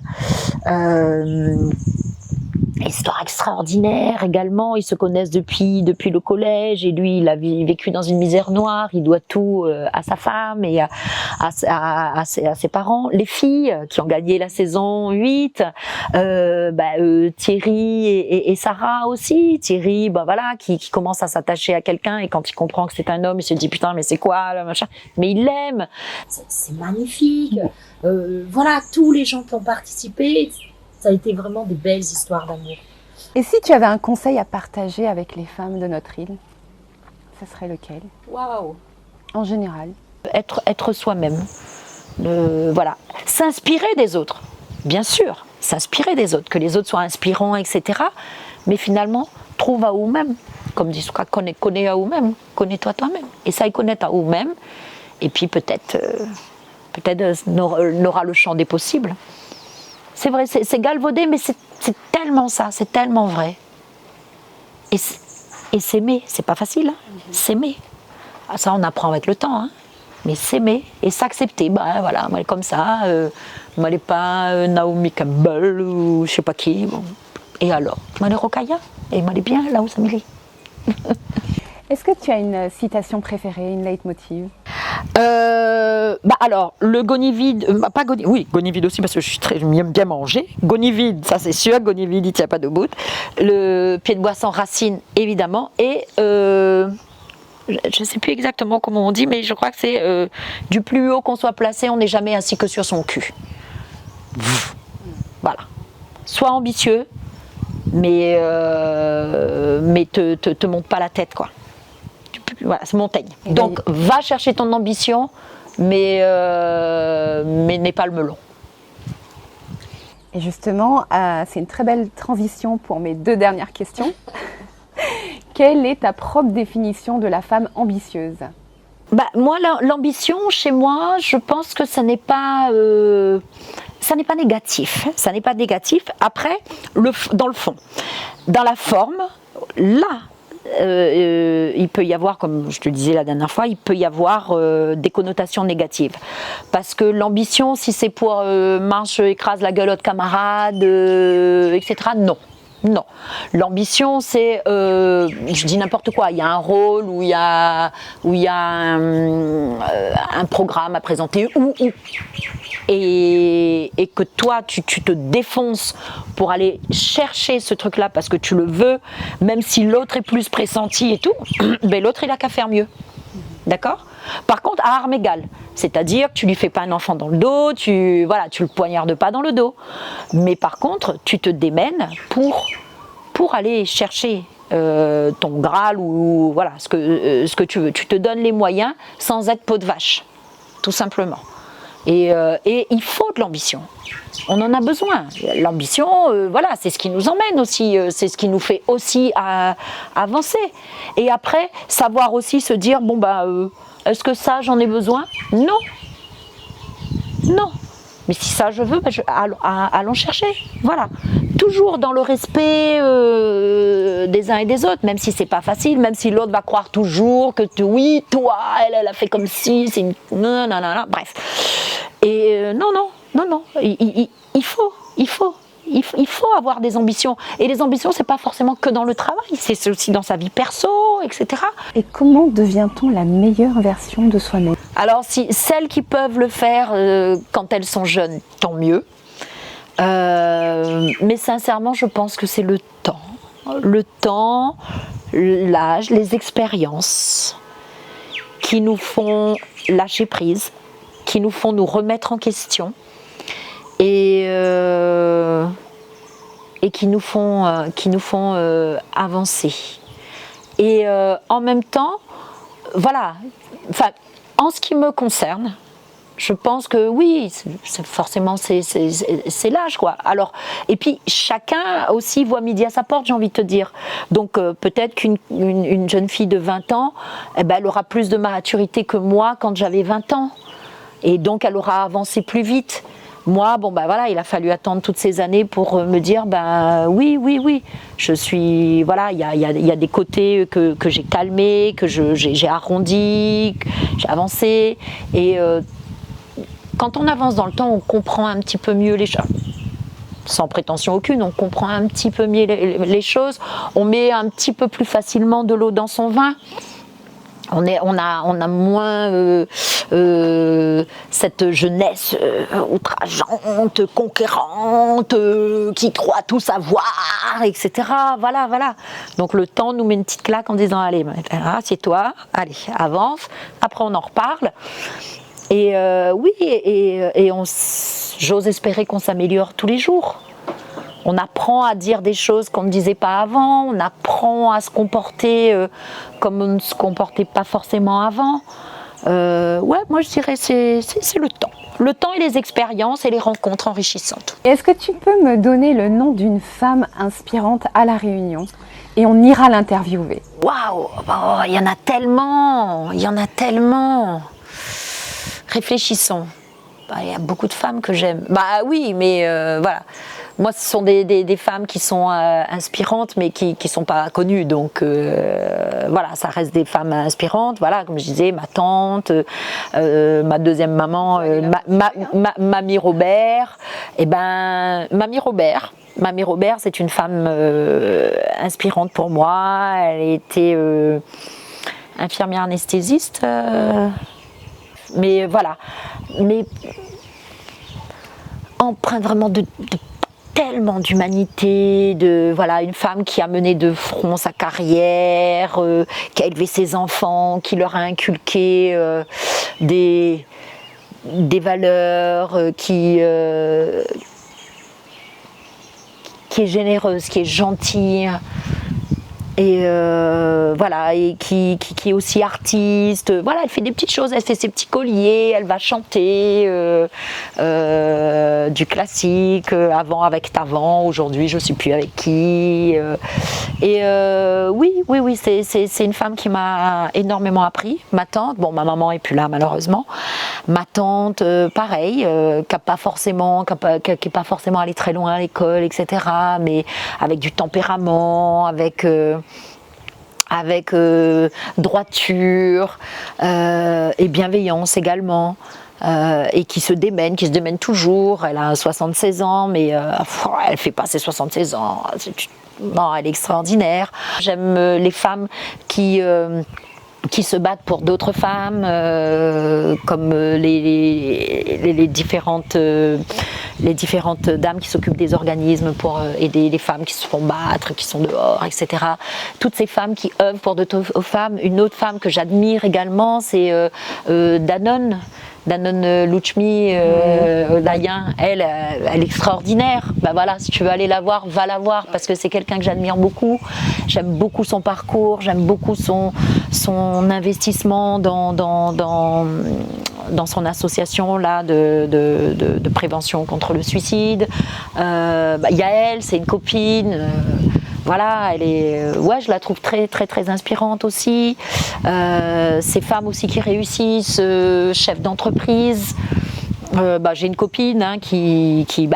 Histoire extraordinaire également. Ils se connaissent depuis le collège et lui, il a vécu dans une misère noire. Il doit tout à sa femme et à ses parents. Les filles qui ont gagné la saison 8, Thierry et Sarah aussi. Thierry, qui commence à s'attacher à quelqu'un et quand il comprend que c'est un homme, il se dit putain, mais c'est quoi là, machin. Mais il l'aime. C'est magnifique. Voilà, tous les gens qui ont participé. Ça a été vraiment des belles histoires d'amour. Et si tu avais un conseil à partager avec les femmes de notre île, ça serait lequel? Waouh! En général. Être soi-même. Voilà. S'inspirer des autres. Bien sûr, s'inspirer des autres. Que les autres soient inspirants, etc. Mais finalement, trouve à vous-même. Comme dit Souka, connais à vous-même. Connais-toi toi-même. Et ça, connaître à vous-même. Et puis peut-être n'aura le champ des possibles. C'est vrai, c'est galvaudé, mais c'est tellement ça, c'est tellement vrai. Et s'aimer, c'est pas facile, hein. S'aimer. Ça, on apprend avec le temps, hein. Mais s'aimer et s'accepter, voilà, moi, comme ça, moi, elle n'est pas Naomi Campbell ou je sais pas qui. Bon. Et alors, moi, elle est Rokaya, et moi, elle est bien là où ça me lit. Est-ce que tu as une citation préférée, une leitmotiv? Alors, le gonivide, gonivide aussi parce que j'aime bien manger. Gonivide, ça c'est sûr, gonivide, il tient pas debout. Le pied de boisson, racine, évidemment. Et je ne sais plus exactement comment on dit, mais je crois que c'est du plus haut qu'on soit placé, on n'est jamais assis que sur son cul. Voilà. Sois ambitieux, mais te monte pas la tête, quoi. Voilà, c'est montagne. Donc va chercher ton ambition, mais n'aie pas le melon. Et justement, c'est une très belle transition pour mes 2 dernières questions. Quelle est ta propre définition de la femme ambitieuse ? Moi, l'ambition, chez moi, je pense que ça n'est pas négatif. Ça n'est pas négatif. Après, dans le fond, dans la forme, là, il peut y avoir, comme je te disais la dernière fois, il peut y avoir des connotations négatives. Parce que l'ambition, si c'est pour marche, écrase la gueule de camarade, etc., non. Non, l'ambition c'est, je dis n'importe quoi, il y a un rôle où il y a un programme à présenter et que toi tu te défonces pour aller chercher ce truc là parce que tu le veux, même si l'autre est plus pressenti et tout, ben l'autre il a qu'à faire mieux, d'accord ? Par contre, à armes égales, c'est-à-dire que tu lui fais pas un enfant dans le dos, tu le poignardes pas dans le dos. Mais par contre, tu te démènes pour aller chercher ton Graal ou voilà ce que tu veux. Tu te donnes les moyens sans être peau de vache, tout simplement. Et il faut de l'ambition. On en a besoin. L'ambition, voilà, c'est ce qui nous emmène aussi, c'est ce qui nous fait aussi avancer. Et après, savoir aussi se dire, bon est-ce que ça, j'en ai besoin ? Non. Non. Mais si ça, je veux, allons chercher. Voilà. Toujours dans le respect des uns et des autres, même si c'est pas facile, même si l'autre va croire toujours que oui, toi, elle a fait comme si, c'est une... Non, bref. Et non. Il faut avoir des ambitions. Et les ambitions, c'est pas forcément que dans le travail, c'est aussi dans sa vie perso, etc. Et comment devient-on la meilleure version de soi-même ? Alors, si celles qui peuvent le faire quand elles sont jeunes, tant mieux. Mais sincèrement, je pense que c'est le temps, l'âge, les expériences qui nous font lâcher prise, qui nous font nous remettre en question. Et qui nous font avancer. Et en même temps, voilà, en ce qui me concerne, je pense que oui, forcément c'est l'âge, quoi. Alors, et puis chacun aussi voit midi à sa porte, j'ai envie de te dire. Donc peut-être qu'une jeune fille de 20 ans, elle aura plus de maturité que moi quand j'avais 20 ans. Et donc elle aura avancé plus vite. Moi, il a fallu attendre toutes ces années pour me dire, oui, je suis, voilà, il y a des côtés que j'ai calmés, que j'ai arrondis, que j'ai avancé. Et quand on avance dans le temps, on comprend un petit peu mieux les choses. Sans prétention aucune, on comprend un petit peu mieux les choses. On met un petit peu plus facilement de l'eau dans son vin. On a moins cette jeunesse outrageante, conquérante, qui croit tout savoir, etc. Voilà. Donc le temps nous met une petite claque en disant allez, assieds-toi, allez, avance. Après on en reparle. Et j'ose espérer qu'on s'améliore tous les jours. On apprend à dire des choses qu'on ne disait pas avant, on apprend à se comporter comme on ne se comportait pas forcément avant. Moi je dirais c'est le temps. Le temps et les expériences et les rencontres enrichissantes. Est-ce que tu peux me donner le nom d'une femme inspirante à La Réunion ? Et on ira l'interviewer. Waouh, il y en a tellement. Réfléchissons. Il y a beaucoup de femmes que j'aime. Oui, mais voilà. Moi, ce sont des femmes qui sont inspirantes, mais qui sont pas connues. Donc, voilà, ça reste des femmes inspirantes. Voilà, comme je disais, ma tante, ma deuxième maman, Mamie Robert. Mamie Robert, c'est une femme inspirante pour moi. Elle était infirmière anesthésiste. Mais voilà. Mais empreinte vraiment de tellement d'humanité, une femme qui a mené de front sa carrière, qui a élevé ses enfants, qui leur a inculqué des des valeurs, qui est généreuse, qui est gentille. Et voilà, et qui est aussi artiste. Voilà, elle fait des petites choses, elle fait ses petits colliers, elle va chanter du classique, avant avec Tavan, aujourd'hui je suis plus avec qui. Oui, c'est une femme qui m'a énormément appris. Ma tante, bon, ma maman est plus là malheureusement. Ma tante, pareil, qui n'est pas forcément allée très loin à l'école, etc. Mais avec du tempérament, avec droiture et bienveillance également, et qui se démène toujours. Elle a 76 ans, mais elle fait pas ses 76 ans. Non, elle est extraordinaire. J'aime les femmes qui se battent pour d'autres femmes, comme les différentes dames qui s'occupent des organismes pour aider les femmes qui se font battre, qui sont dehors, etc. Toutes ces femmes qui œuvrent pour d'autres femmes. Une autre femme que j'admire également, c'est Danone Luchmi Dayan. Elle est extraordinaire. Ben voilà, si tu veux aller la voir, va la voir, parce que c'est quelqu'un que j'admire beaucoup. J'aime beaucoup son parcours, j'aime beaucoup son investissement dans son association là de prévention contre le suicide. Yael, c'est une copine. Voilà, elle est, je la trouve très très très inspirante aussi. Ces femmes aussi qui réussissent, chefs d'entreprise. J'ai une copine qui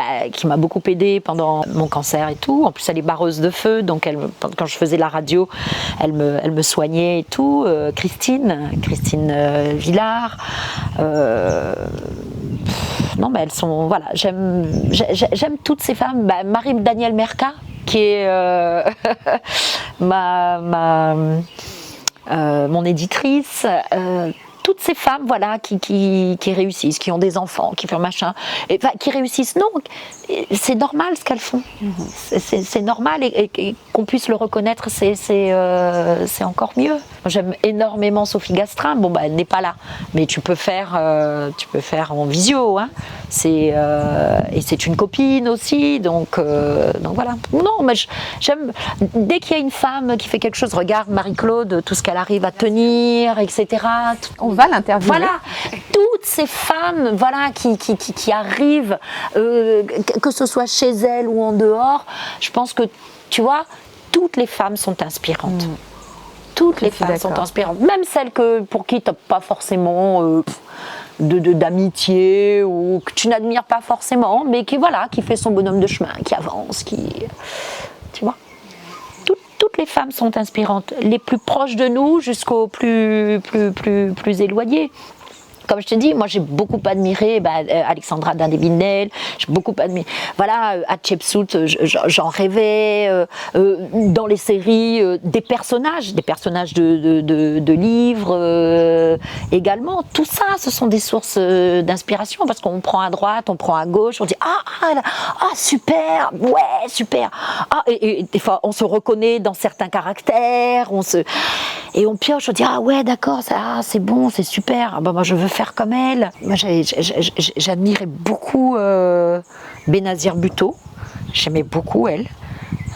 m'a beaucoup aidée pendant mon cancer et tout. En plus, elle est barreuse de feu, donc quand je faisais la radio, elle me soignait et tout. Christine Villard. Non, mais elles sont, voilà, j'aime toutes ces femmes. Marie-Danielle Merca, qui est mon éditrice. Toutes ces femmes, voilà, qui réussissent, qui ont des enfants, qui font machin, qui réussissent, non, c'est normal ce qu'elles font. C'est normal, et qu'on puisse le reconnaître, c'est encore mieux. J'aime énormément Sophie Gastrin. Bon, elle n'est pas là, mais tu peux faire en visio, hein. Et c'est une copine aussi, donc voilà. Non, mais j'aime, dès qu'il y a une femme qui fait quelque chose, regarde Marie-Claude, tout ce qu'elle arrive à tenir, etc. On va l'interviewer. Voilà, toutes ces femmes, voilà, qui arrivent, que ce soit chez elles ou en dehors, je pense que, tu vois, toutes les femmes sont inspirantes. Toutes les femmes sont inspirantes, même celles pour qui tu n'as pas forcément d'amitié, ou que tu n'admires pas forcément, mais qui fait son bonhomme de chemin, qui avance, tu vois. Toutes les femmes sont inspirantes, les plus proches de nous jusqu'aux plus éloignés. Comme je te dis, moi j'ai beaucoup admiré Alexandra Dindébinel, j'ai beaucoup admiré. Voilà, Hatshepsut, j'en rêvais. Dans les séries, des personnages de livres également. Tout ça, ce sont des sources d'inspiration, parce qu'on prend à droite, on prend à gauche, on dit super, ouais, super. Et des fois, on se reconnaît dans certains caractères, et on pioche, on dit ouais, d'accord, c'est bon, c'est super. Moi je veux faire comme elle. Moi j'admirais beaucoup Benazir Bhutto. J'aimais beaucoup elle.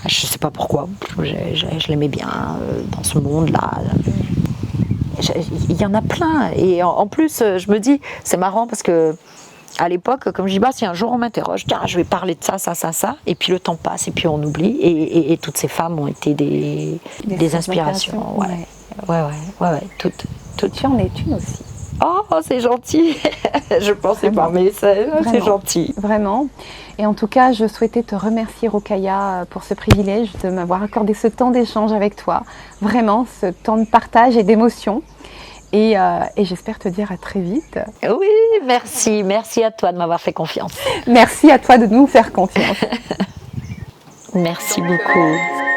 Je sais pas pourquoi. Je l'aimais bien dans ce monde-là. Il y en a plein. Et en plus, je me dis, c'est marrant parce que à l'époque, comme je dis, si un jour on m'interroge, je vais parler de ça, et puis le temps passe, et puis on oublie. Et toutes ces femmes ont été des inspirations. Ouais, toutes. Tu en es une aussi. Oh, c'est gentil. Je pensais pas, mais c'est gentil. Vraiment. Et en tout cas, je souhaitais te remercier, Rokhaya, pour ce privilège de m'avoir accordé ce temps d'échange avec toi. Vraiment, ce temps de partage et d'émotion. Et j'espère te dire à très vite. Oui, merci. Merci à toi de m'avoir fait confiance. Merci à toi de nous faire confiance. Merci beaucoup.